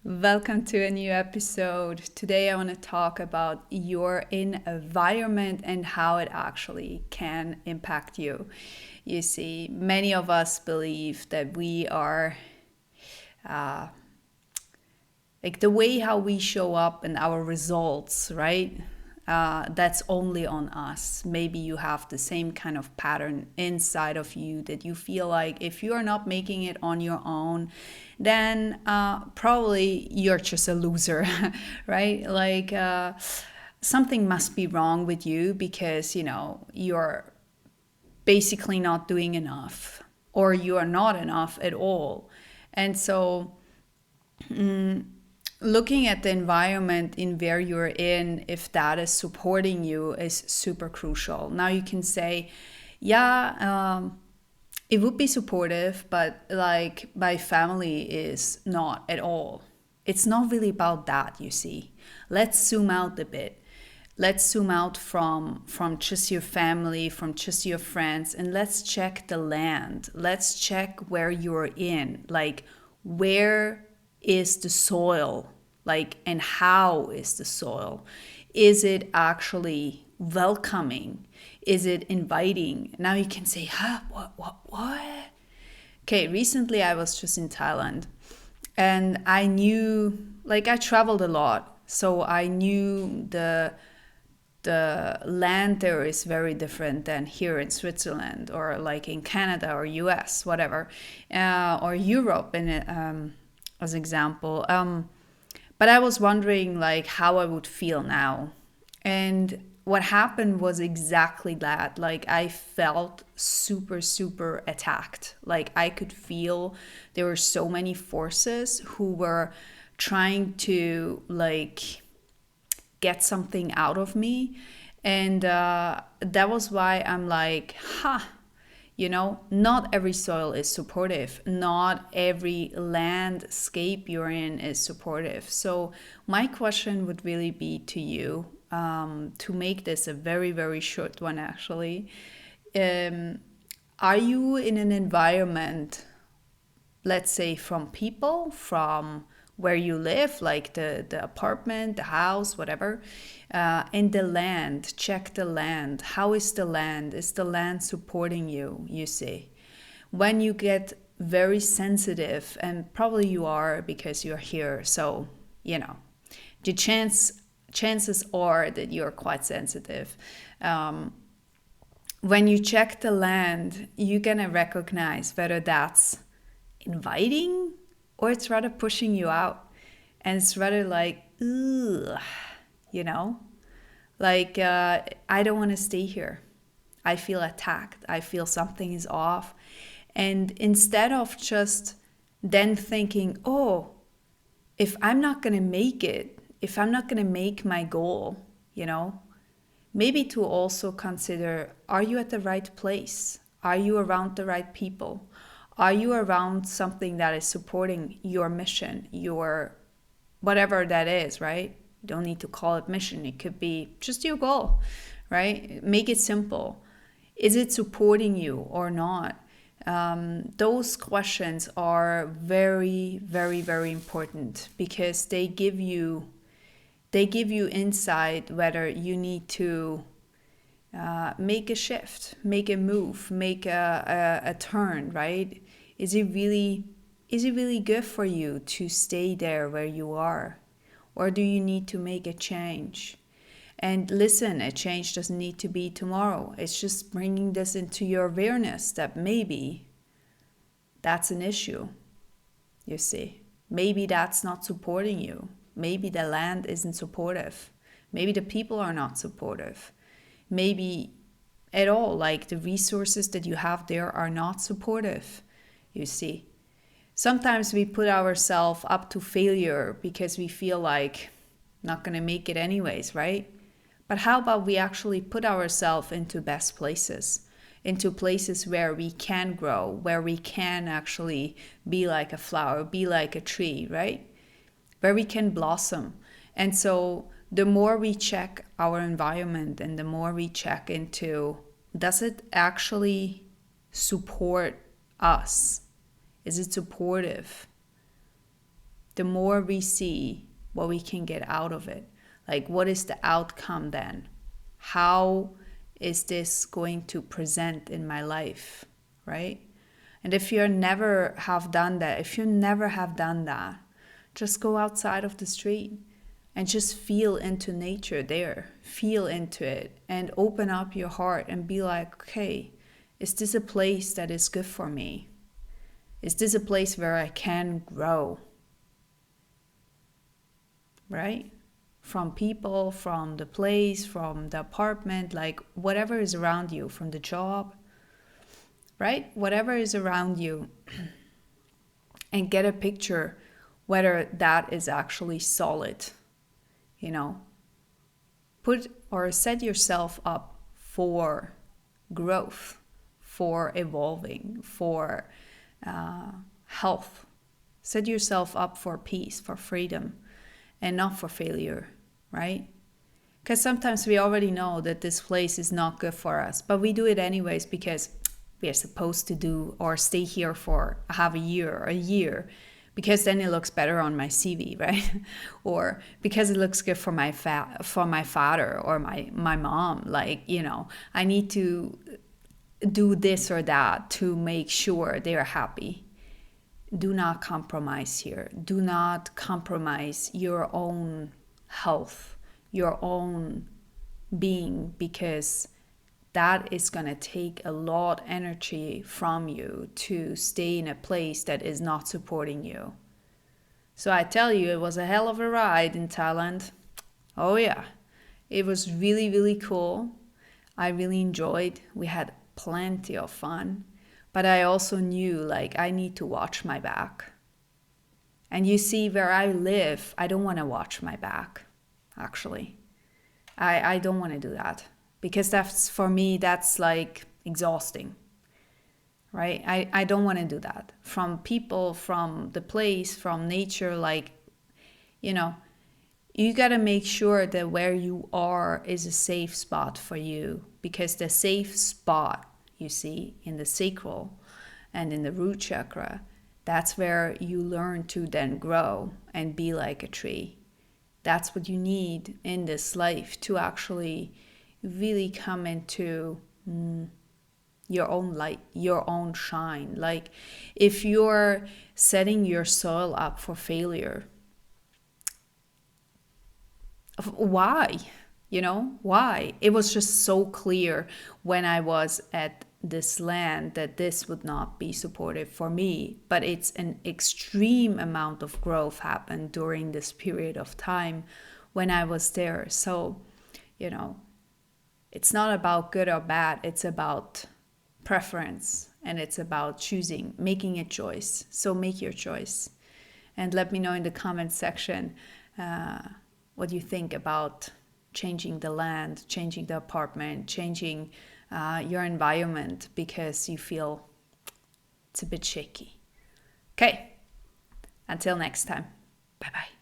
Welcome to a new episode. Today I want to talk about your environment and how it actually can impact you. You see, many of us believe that we are like the way how we show up and our results, right? That's only on us. Maybe you have the same kind of pattern inside of you that you feel like if you are not making it on your own, then probably you're just a loser, right? Something must be wrong with you because, you're basically not doing enough or you are not enough at all. And so, looking at the environment in where you're in, if that is supporting you, is super crucial. Now you can say, yeah, it would be supportive, but like my family is not at all. It's not really about that, you see. Let's zoom out a bit. Let's zoom out from just your family, from just your friends, and let's check the land. Let's check where you're in. Like, where is the soil? Like, and how is the soil? Is it actually welcoming? Is it inviting? Now you can say, huh, what? Okay, recently I was just in Thailand and I knew, like, I traveled a lot. So I knew the land there is very different than here in Switzerland or like in Canada or US, whatever, or Europe as example. But I was wondering like how I would feel now. And what happened was exactly that. Like I felt super, super attacked. Like I could feel there were so many forces who were trying to like get something out of me. And that was why I'm like, not every soil is supportive. Not every landscape you're in is supportive. So, my question would really be to you, to make this a very, very short one, actually. Um, are you in an environment, let's say from people, from where you live, like the apartment, the house, whatever, and the land, check the land. How is the land? Is the land supporting you, you see? When you get very sensitive, and probably you are because you're here, so, the chances are that you're quite sensitive. When you check the land, you're gonna recognize whether that's inviting or it's rather pushing you out. And it's rather like, ugh, you know? Like, I don't want to stay here. I feel attacked. I feel something is off. And instead of just then thinking, oh, if I'm not going to make it, if I'm not going to make my goal, maybe to also consider, are you at the right place? Are you around the right people? Are you around something that is supporting your mission, your whatever that is, right? You don't need to call it mission. It could be just your goal, right? Make it simple. Is it supporting you or not? Those questions are very, very, very important because they give you insight whether you need to make a shift, make a move, make a turn, right? Is it really good for you to stay there where you are? Or do you need to make a change? And listen, a change doesn't need to be tomorrow. It's just bringing this into your awareness that maybe that's an issue, you see. Maybe that's not supporting you. Maybe the land isn't supportive. Maybe the people are not supportive. Maybe at all, like the resources that you have there are not supportive, you see. Sometimes we put ourselves up to failure because we feel like not going to make it anyways, right? But how about we actually put ourselves into best places, into places where we can grow, where we can actually be like a flower, be like a tree, right? Where we can blossom. And so the more we check our environment and the more we check into, does it actually support us? Is it supportive? the more we see what we can get out of it. Like, what is the outcome then? How is this going to present in my life, right? And if you never have done that, just go outside of the street and just feel into nature there. Feel into it and open up your heart and be like, okay, is this a place that is good for me? Is this a place where I can grow? Right? From people, from the place, from the apartment, like whatever is around you, from the job, right? Whatever is around you, and get a picture whether that is actually solid, you know. Put or set yourself up for growth, for evolving, for health. Set yourself up for peace, for freedom, and not for failure, right? Because sometimes we already know that this place is not good for us, but we do it anyways because we are supposed to do or stay here for half a year, because then it looks better on my CV, right? Or because it looks good for my father or my mom. Like, you know, I need to do this or that to make sure they're happy. Do not compromise here. Do not compromise your own health, your own being, because that is going to take a lot of energy from you to stay in a place that is not supporting you. So I tell you, it was a hell of a ride in Thailand. Oh yeah, it was really, really cool. I really enjoyed. We had plenty of fun. But I also knew, like, I need to watch my back. And you see, where I live, I don't want to watch my back, actually. I don't want to do that. Because that's, for me, that's like exhausting, right? I don't want to do that. From people, from the place, from nature, like, you know, you got to make sure that where you are is a safe spot for you. Because the safe spot, you see, in the sacral and in the root chakra, that's where you learn to then grow and be like a tree. That's what you need in this life to actually really come into your own light, your own shine. Like, if you're setting your soil up for failure, why? You know, why? It was just so clear when I was at this land that this would not be supportive for me. But it's an extreme amount of growth happened during this period of time when I was there. So, you know, it's not about good or bad. It's about preference, and it's about choosing, making a choice. So make your choice. And let me know in the comment section what you think about changing the land, changing the apartment, changing your environment because you feel it's a bit shaky. Okay, until next time. Bye-bye.